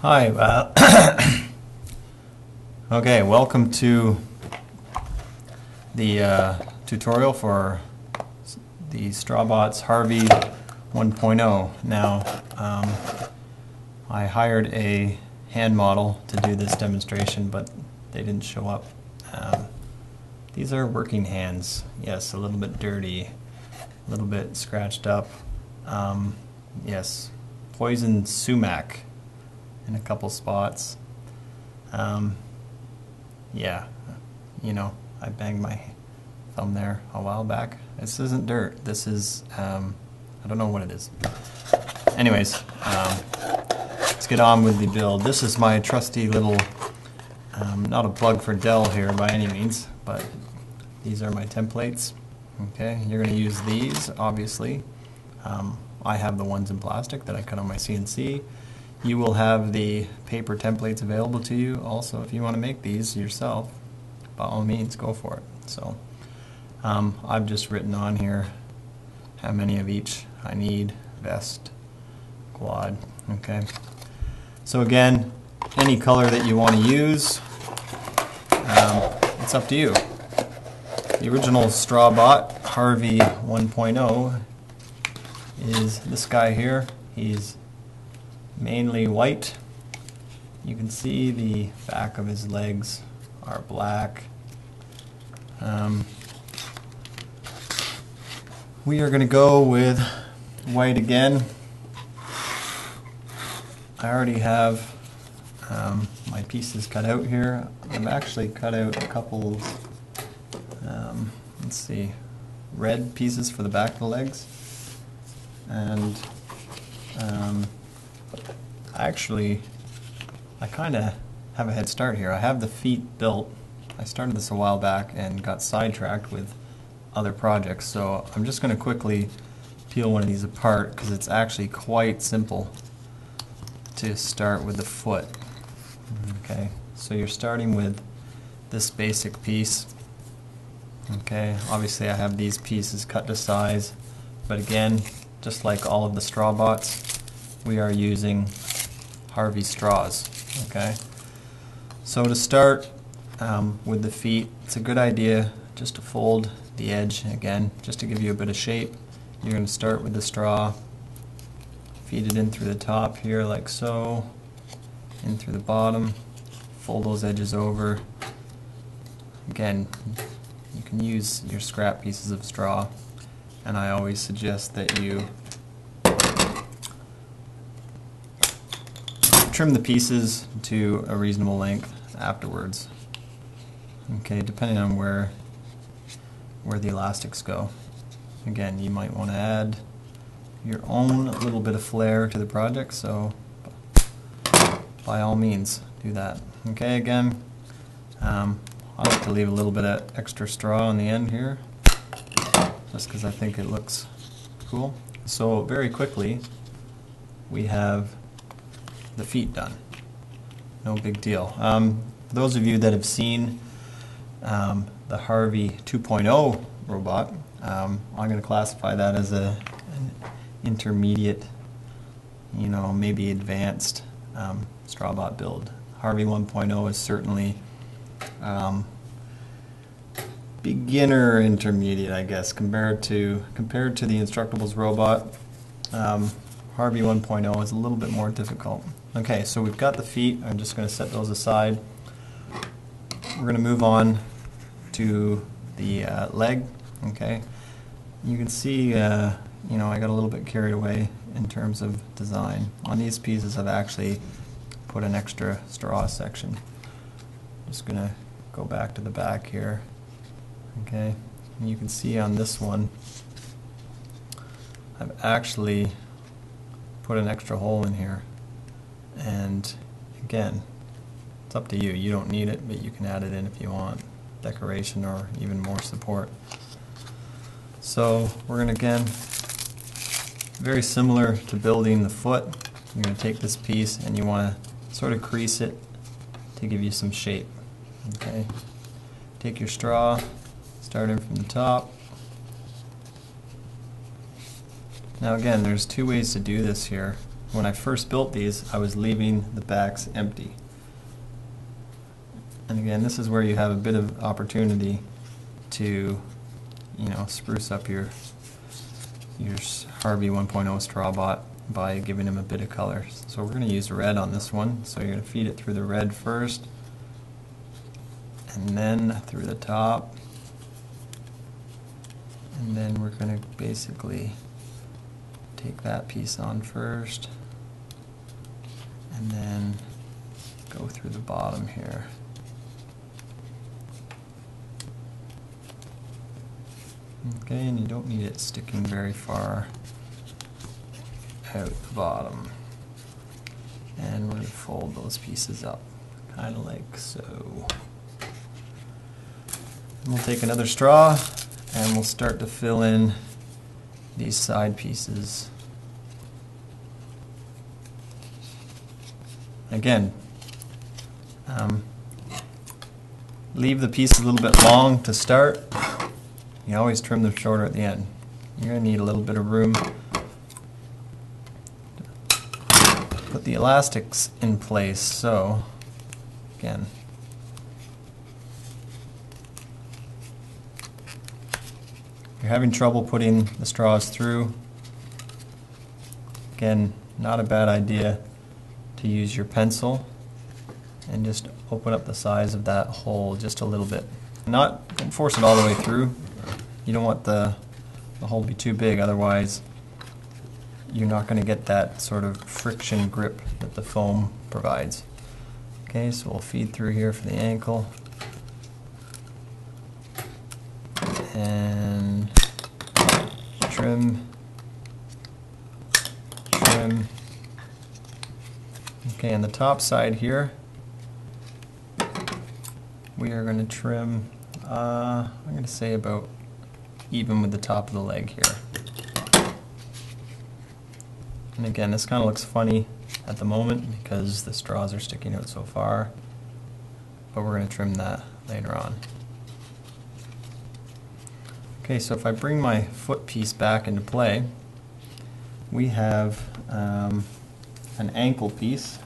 Hi, okay, welcome to the tutorial for the Strawbots Harvey 1.0. Now, I hired a hand model to do this demonstration, but they didn't show up. These are working hands. Yes, a little bit dirty, a little bit scratched up. Yes, poison sumac in a couple spots. Yeah, you know, I banged my thumb there a while back. This isn't dirt. This is, I don't know what it is. Anyways, let's get on with the build. This is my trusty little, not a plug for Dell here by any means, but these are my templates. Okay, you're going to use these, obviously. I have the ones in plastic that I cut on my CNC. You will have the paper templates available to you. Also, if you want to make these yourself, by all means, go for it. So, I've just written on here how many of each I need: vest, quad. Okay. So again, any color that you want to use, it's up to you. The original Strawbot Harvey 1.0 is this guy here. He's mainly white. You can see the back of his legs are black. We are going to go with white again. I already have my pieces cut out here. I've actually cut out a couple, let's see, red pieces for the back of the legs. And actually, I kind of have a head start here. I have the feet built. I started this a while back and got sidetracked with other projects, so I'm just going to quickly peel one of these apart because it's actually quite simple to start with the foot. Okay, so you're starting with this basic piece. Okay, obviously I have these pieces cut to size, but again, just like all of the Strawbots, we are using Harvey straws. Okay, so to start with the feet, it's a good idea just to fold the edge again, just to give you a bit of shape. You're going to start with the straw, feed it in through the top here like so, in through the bottom, fold those edges over. Again, you can use your scrap pieces of straw, and I always suggest that you trim the pieces to a reasonable length afterwards. Okay, depending on where the elastics go. Again, you might want to add your own little bit of flair to the project, so by all means do that. Okay, again, I like to leave a little bit of extra straw on the end here, just because I think it looks cool. So very quickly, we have the feet done. No big deal. Those of you that have seen the Harvey 2.0 robot, I'm going to classify that as an intermediate, you know, maybe advanced Strawbot build. Harvey 1.0 is certainly beginner intermediate, I guess, compared to the Instructables robot. Harvey 1.0 is a little bit more difficult. Okay, so we've got the feet. I'm just going to set those aside. We're going to move on to the leg. Okay, you can see, you know, I got a little bit carried away in terms of design. On these pieces, I've actually put an extra straw section. Just going to go back to the back here. Okay, and you can see on this one, I've actually put an extra hole in here. And again, it's up to you. You don't need it, but you can add it in if you want. Decoration or even more support. So we're going to, again, very similar to building the foot, you're going to take this piece and you want to sort of crease it to give you some shape. Okay. Take your straw, starting from the top. Now again, there's two ways to do this here. when I first built these, I was leaving the backs empty. And again, this is where you have a bit of opportunity to, spruce up your Harvey 1.0 Strawbot by giving him a bit of color. So we're going to use red on this one. So you're going to feed it through the red first, and then through the top, and then we're going to basically take that piece on first, and then go through the bottom here. Okay, and you don't need it sticking very far out the bottom. And we're going to fold those pieces up, kind of like so. And we'll take another straw and we'll start to fill in these side pieces. Again, leave the piece a little bit long to start. You always trim them shorter at the end. You're going to need a little bit of room. Put the elastics in place, so again, you're having trouble putting the straws through. Again, not a bad idea to use your pencil and just open up the size of that hole just a little bit. Don't force it all the way through. You don't want the hole to be too big, otherwise you're not going to get that sort of friction grip that the foam provides. Okay, so we'll feed through here for the ankle. And trim. Okay, on the top side here, we are going to trim, I'm going to say about even with the top of the leg here. And again, this kind of looks funny at the moment because the straws are sticking out so far, but we're going to trim that later on. Okay, so if I bring my foot piece back into play, we have an ankle piece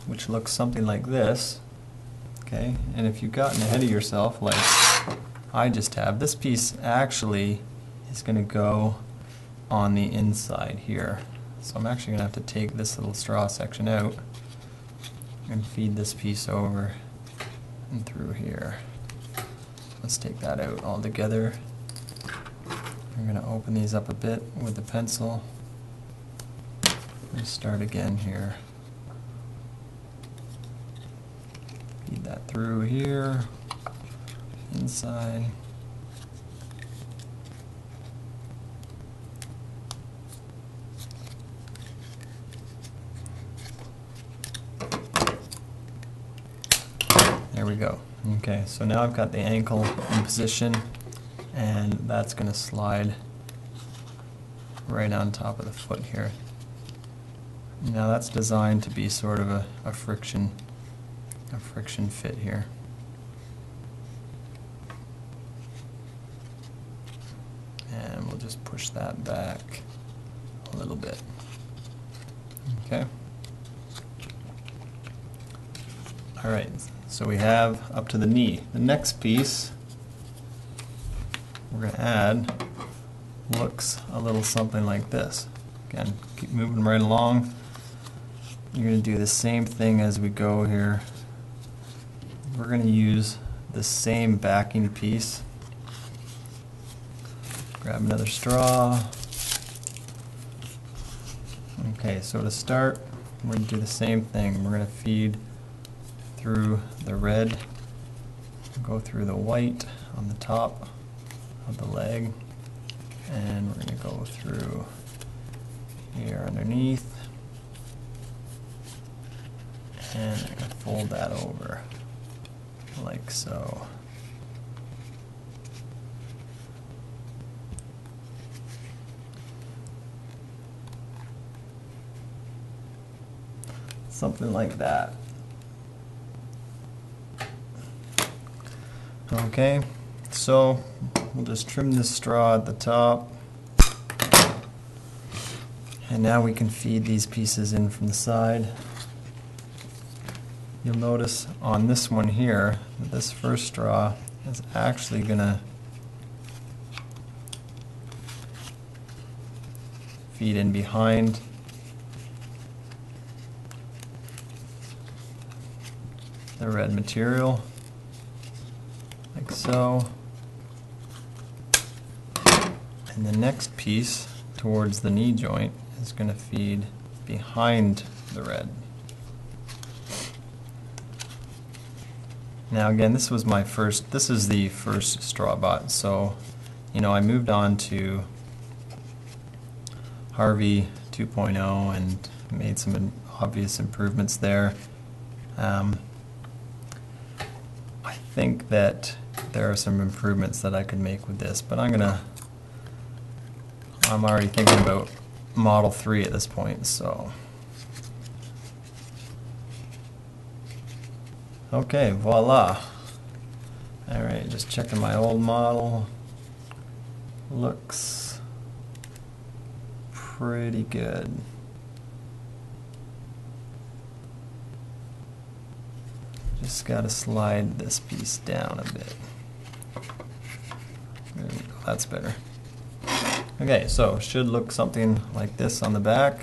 which looks something like this. Okay, and if you've gotten ahead of yourself like I just have, this piece actually is going to go on the inside here. So I'm actually going to have to take this little straw section out and feed this piece over and through here. Let's take that out altogether. I'm going to open these up a bit with the pencil and start again here. Feed that through here, inside. There we go. Okay, so now I've got the ankle in position, and that's going to slide right on top of the foot here. Now that's designed to be sort of a friction fit here. And we'll just push that back a little bit. Okay. All right, so we have up to the knee. The next piece we're going to add looks a little something like this. Again, keep moving right along. You're going to do the same thing as we go here. We're going to use the same backing piece. Grab another straw. Okay, so to start, we're going to do the same thing. We're going to feed through the red, go through the white on the top of the leg, and we're going to go through here underneath, and I'm going to fold that over like so. Something like that. Okay, so we'll just trim this straw at the top, And now we can feed these pieces in from the side. You'll notice on this one here that this first straw is actually going to feed in behind the red material, like so. And the next piece towards the knee joint is going to feed behind the red. Now again, this is the first Strawbot, so I moved on to Harvey 2.0 and made some obvious improvements there. I think that there are some improvements that I could make with this, but I'm already thinking about Model 3 at this point, so. Okay, voila. Alright, just checking my old model. Looks pretty good. Just gotta slide this piece down a bit. There we go, that's better. Okay, so should look something like this on the back.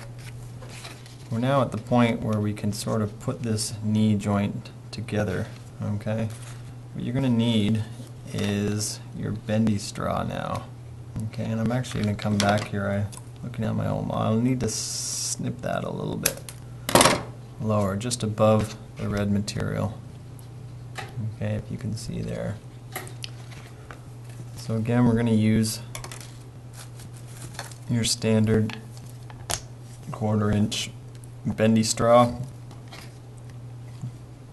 We're now at the point where we can sort of put this knee joint together. Okay, what you're going to need is your bendy straw now. Okay, and I'm actually going to come back here. Looking at my old model, I need to snip that a little bit lower, just above the red material. Okay, if you can see there. So again, we're going to use your standard 1/4 inch bendy straw.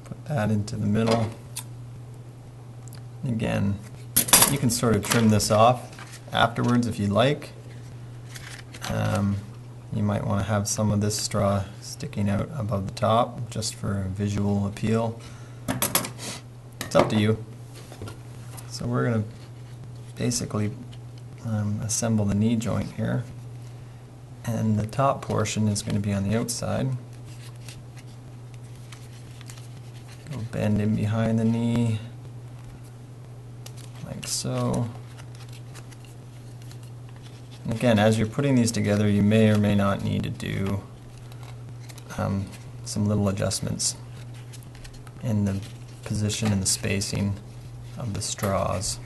Put that into the middle. Again, you can sort of trim this off afterwards if you like. You might want to have some of this straw sticking out above the top just for visual appeal. It's up to you. So we're going to basically assemble the knee joint here, and the top portion is going to be on the outside. Go bend in behind the knee like so. And again, as you're putting these together, you may or may not need to do some little adjustments in the position and the spacing of the straws.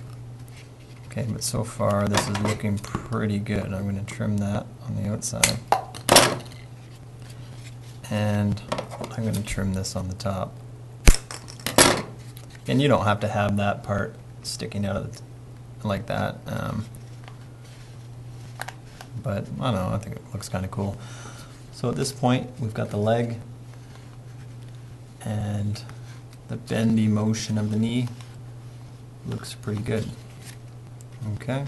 Okay, but so far this is looking pretty good. I'm going to trim that on the outside. And I'm going to trim this on the top. And you don't have to have that part sticking out of like that. But I don't know, I think it looks kind of cool. So at this point, we've got the leg and the bendy motion of the knee. Looks pretty good. Okay.